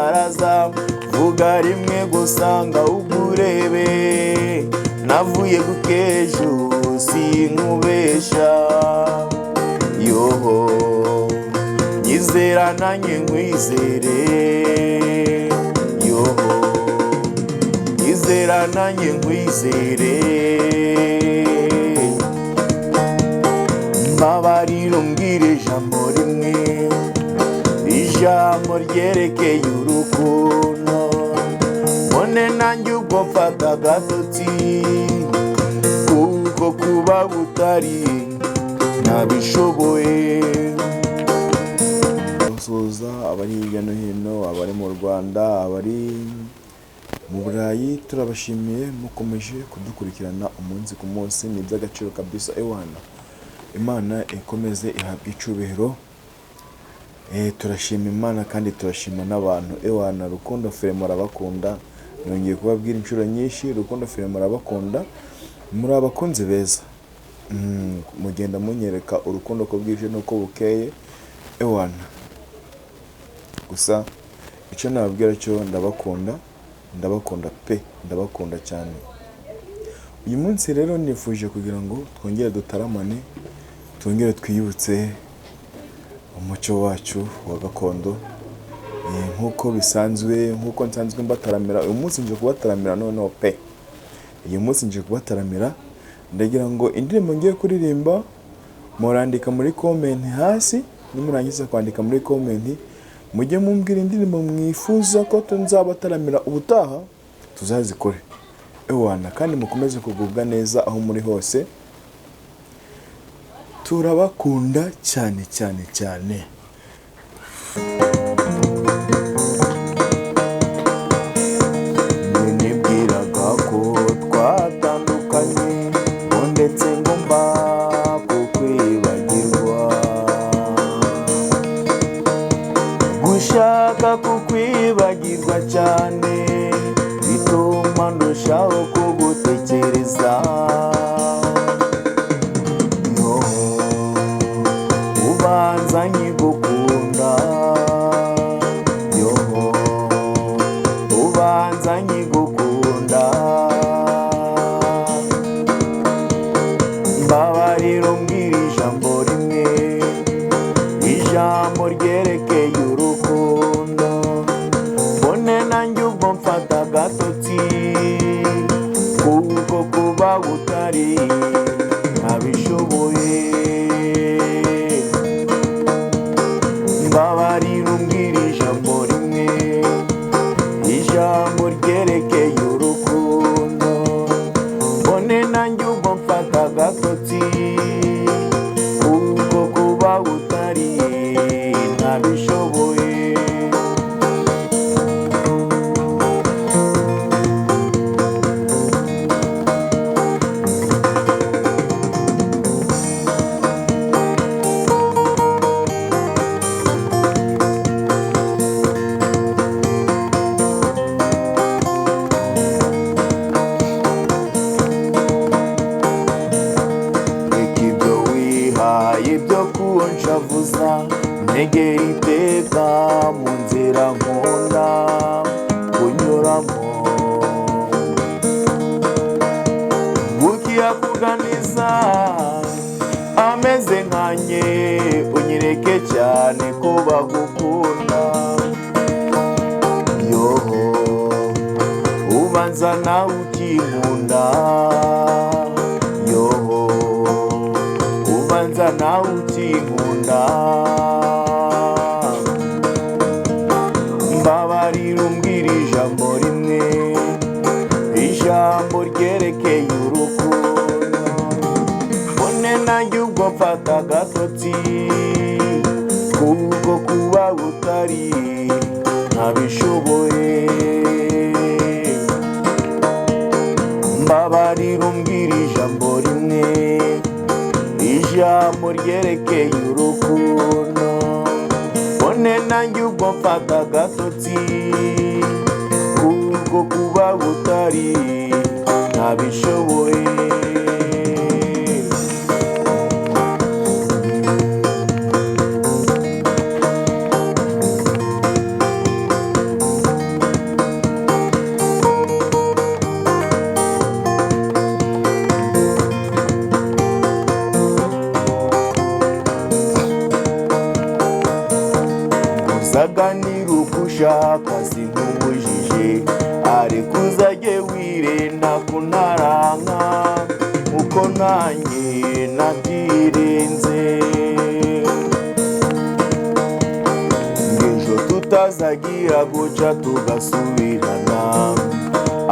baraza vuga rimwe gusanga ugurebe navuye gukejo sinkubesha yoho nyizera nanjye nkwizere yoho nyizera nanjye nkwizere mbabarira umbwire ijambo rimwe ijambo ryerekeye urukundo mbone nanjye ubwo mfata agatotsi kuko kuba butari ntabishoboye. Gusuhuza abari hirya no hino, abari mu Rwanda, abari mu Burayi, turabashimiye mukomeje kudukurikirana umunsi ku munsi. Ni iby'agaciro kabisa ewana, Imana ikomeze ihabwe icubahiro. Turashima Imana kandi turashima n'abantu ewana. Rukundo Frema arabakunda, nongeye kubabwira inshuro nyinshi, Rukundo Frema arabakunda, muri abakunzi beza. Mugenda munyereka urukundo ko bwije nuko bukeye ewana. Gusa icyo nababwira cyo ndabakunda pe, ndabakunda cyane. Uyu munsi rero nifuje kugira ngo twongere dutaramane, twongere twiyibutse umuco wacu wa gakondo. Nkuko bisanzwe, nkuko nsanzwe mbataramira, uyu munsi nje kubataramira noneho pe. Uyu munsi nje kubataramira, ndagira ngo indirimbo ngiye kuririmba murandika muri comment hasi, nimurangiza kwandika muri comment mujye mumbwira indirimbo mwifuza ko tunzabataramira ubutaha tuzazikore ewana, kandi mukomeze kugubwa neza aho muri hose. Turabakunda cyane cyane cyane. Nibwiraga ko twatandukanye ndetse ngomba kukwibagirwa, gushaka kukwibagirwa cyane bituma ndushaho kugutekereza. Ubanza nkigukunda yoho, ubanza nkigukunda, mbabarira umbwira ijambo rimwe, ijambo ryerekeye urukundo mbone nanjye ubwo mfata agatotsi kuko kuba butari ntabishoboye. Mbabarira umbwira ijambo rimwe, ijambo ryerekeye urukundo mbone nanjye ubwo mfata agatotsi kuko kuba butari ntabishoboye. Ibyo kunshavuza ntegera iteka mu nzira nkunda kunyuramo, ukiyakuganiza ameze nkanye unyereke cyane ko bagukunda yoho, ubanza nawe ukinkunda yoho, ubanza nawe ukinkunda, mbabarira umbwira ijambo rimwe, ijambo ryerekeye urukundo mbone nanjye ubwo mfata agatotsi kuko kuba butari ntabishoboye. Mbabarira umbwira ijambo rimwe, ijambo ryerekeye urukundo mbone nanjye ubwo mfata agatotsi kuko kuba butari ntabishoboye. akazi nk'ubujije, ariko uzajye wirinda kuntaranka uko nanjye nabyirinze, ng'ejo tutazagira guca tugasubirana,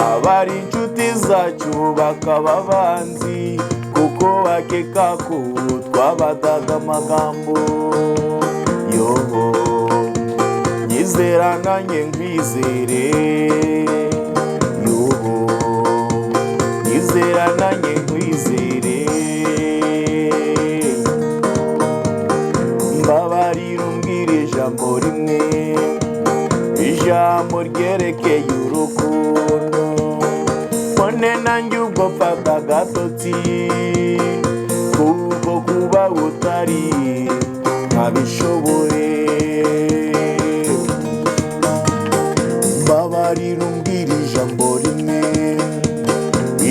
abari inshuti zacu bakaba abanzi, kuko bakeka ko twabadaga amagambo. Yoho nyizera nanjye nkwizere, yoho nyizera nanjye nkwizere, mbabarira umbwira ijambo rimwe, ijambo ryerekeye urukundo, none nanjye ubwo mfata agatotsi, kuko kuba utari ntabishoboye. Mbabarira umbwira ijambo rimwe,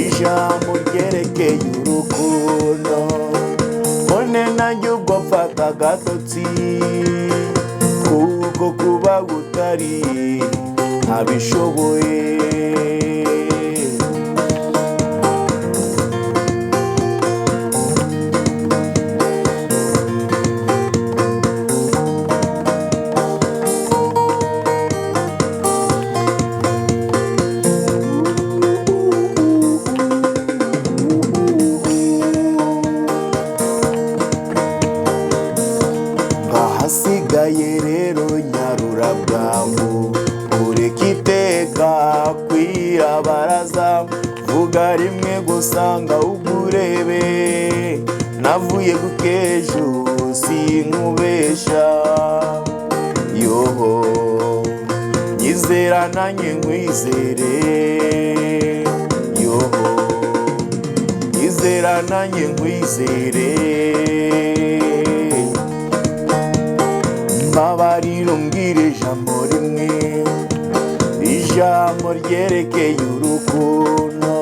ijambo ryerekeye urukundo, none nanjye ubwo mfata agatotsi, kuko kuba utari ntabishoboye. Hasigaye rero nyarura bwangu, ureke iteka kwirabaraza, vuga rimwe gusa ngahugurebe, navuye gukejo sinkubesha. Yoho nyizera nanjye nkwizere, yoho nyizera nanjye nkwizere, mbabarira umbwira ijambo rimwe, ijambo ryerekeye urukundo,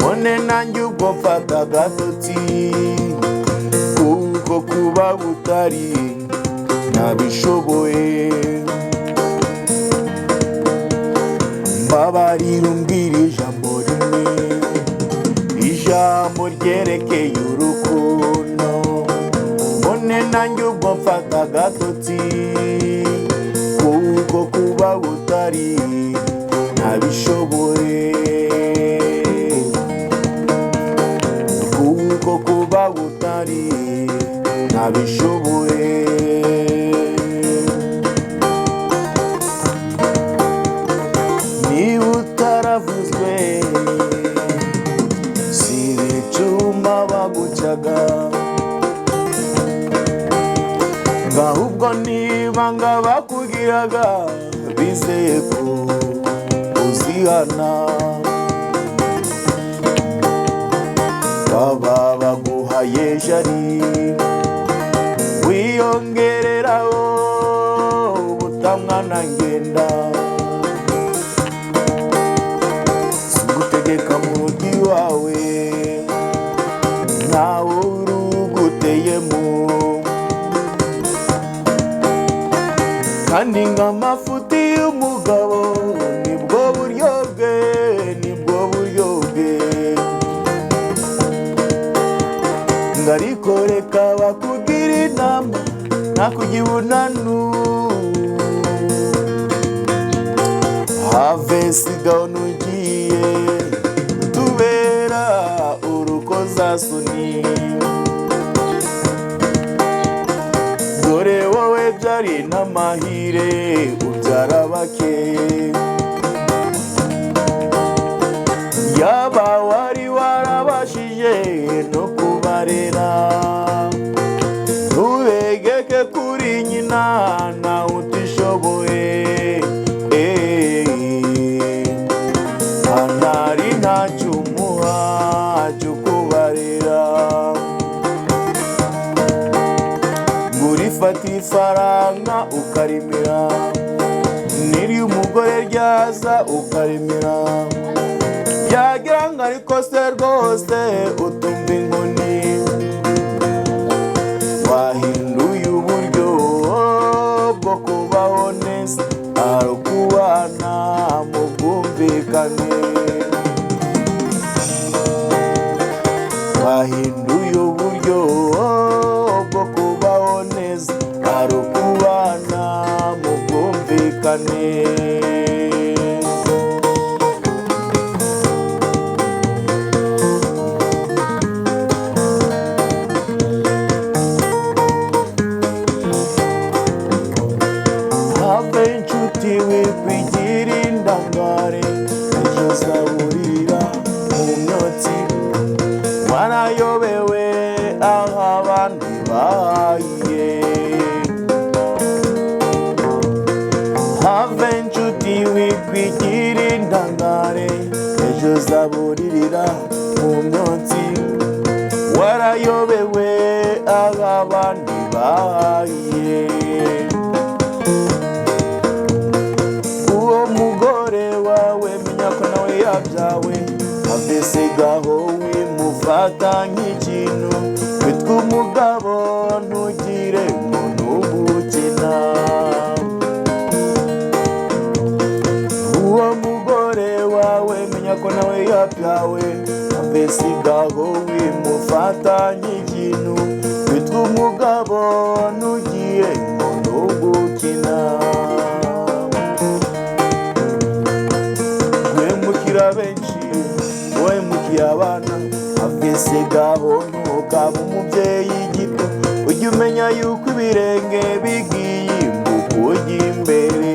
none nanjye ubwo mfata agatotsi, kuko kuba utari ntabishoboye. Mbabarira umbwira ijambo rimwe, ijambo ryerekeye urukundo, none nanjye ubwo mfata agatotsi, kuko kuba utari ntabishoboye, kuko kuba utari ntabishoboye. Niba utaravuzwe si ibicuma bagucaga, ahubwo niba nga bakugiraga bizeye ko uzihana, baba baguhaye jari wiyongereraho ubutamwana ngenda, sigutegeka mu rugi wawe ntawe uruguteyemo, kandi nk'amafuti y'umugabo nibwo buryo bwe, nibwo buryo bwe, ngariko reka bakugira inama ntakujya ibunanu, have sigaho nugiye tubera urukozasoni, dore wowe byari n'amahire ubyara bake, yaba wari warabashije no kubarera, ntubegeke kuri nyina nawe utishoboye, anari ntacyo umuha cyo kubarera, ngurifata ifaranga ukarimira, niri umugore ryaza ukarimira, yagira ngo ariko se rwose utumva inkoni, wahinduye uburyo bwo kubaho neza, ari ukubana mu bwumvikane. Bahinduye uburyo bwo kubaho neza, ari ukubana mu bwumvikane. Have inshuti wikwigira indangare, ejo uzaburira mu myotsi. Warayobewe aho abandi bahaye. Have inshuti wikwigira indangare, ejo uzaburirira mu myotsi. Warayobewe aho abandi bahaye. Uwo mugore wawe menya ko nawe yabyawe, avesigaho wimufata nk'ikintu. Witwa umugabo ntugire ngo ntugukina. Uwo mugore wawe menya ko nawe yabyawe, avesigaho wimufata nk'ikintu. Witwa umugabo ntugire ngo ntugukina. Wemukira benshi, wemukiye abana, avesigaho ntukaba umubyeyi gito. Ujye umenya yuko ibirenge bigiye imbuka ujya imbere.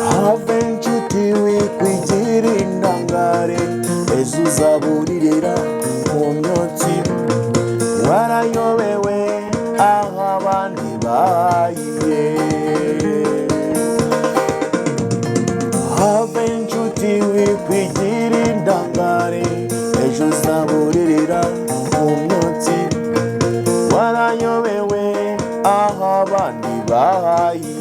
Have inshuti wikwigira indangare, ejo uzaburirira mu myotsi. Warayobewe aho abandi bahaye. Have inshuti wikwigira indangare, ejo uzaburirira mu myotsi. Warayobewe aho abandi bahaye.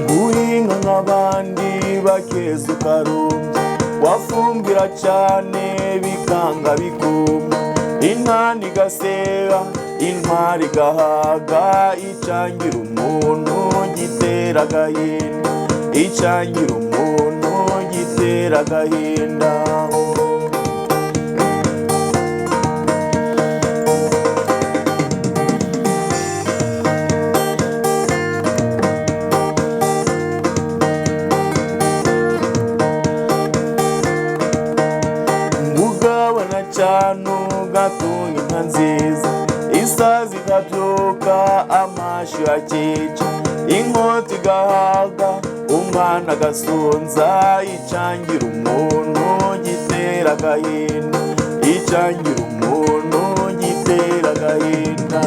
Guhinga nk'abandi bakeza ukarumbya, wafumbira cyane bikanga bikuma. Intana igasera, intwari igahaga, icangira umuntu gitera agahinda. Icangira umuntu gitera agahinda. Ugabana cyane ugatunga inka nziza, isazi ikabyuka amashi akica. Inkota igahaga, umwana agasonza, icangira umuntu gitera agahinda. Icangira umuntu gitera agahinda.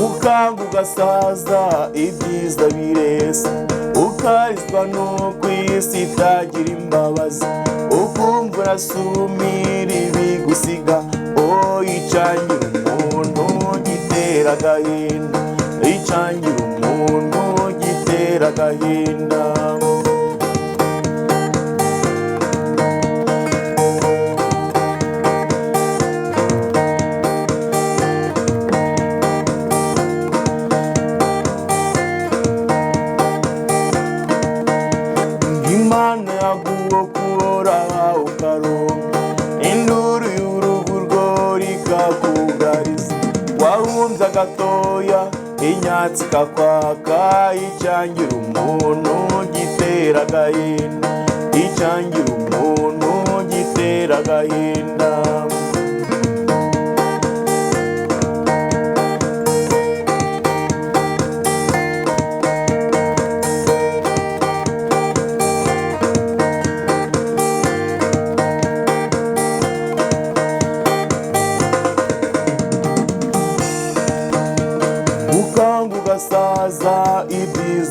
Ukanga ugasaza ibyiza biresa, ukarizwa nuko isi itagira imbabazi. Ukumva urasumira ibigusiga, icangira umuntu gitera agahinda. Icangira umuntu gitera agahinda. Imana yaguwo kuhora ukaronka, induru y'uruvu rwo rikakugariza. Wahunze agatoya, inyatsi ikakwaka. Icangira umuntu gitera agahinda. Icangira umuntu gitera agahinda.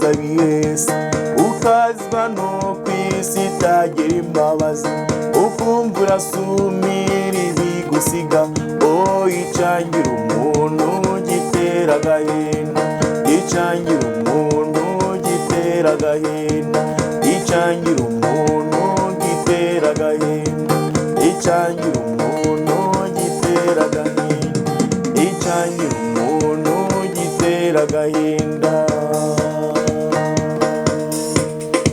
biza bihese, ukazwa no kw'isi itagira imbabazi, ukumva urasumira ibigusiga. Icangira umuntu gitera agahinda, icangira umuntu gitera agahinda, icangira umuntu gitera agahinda, icangira umuntu gitera agahinda, icangira umuntu gitera agahinda.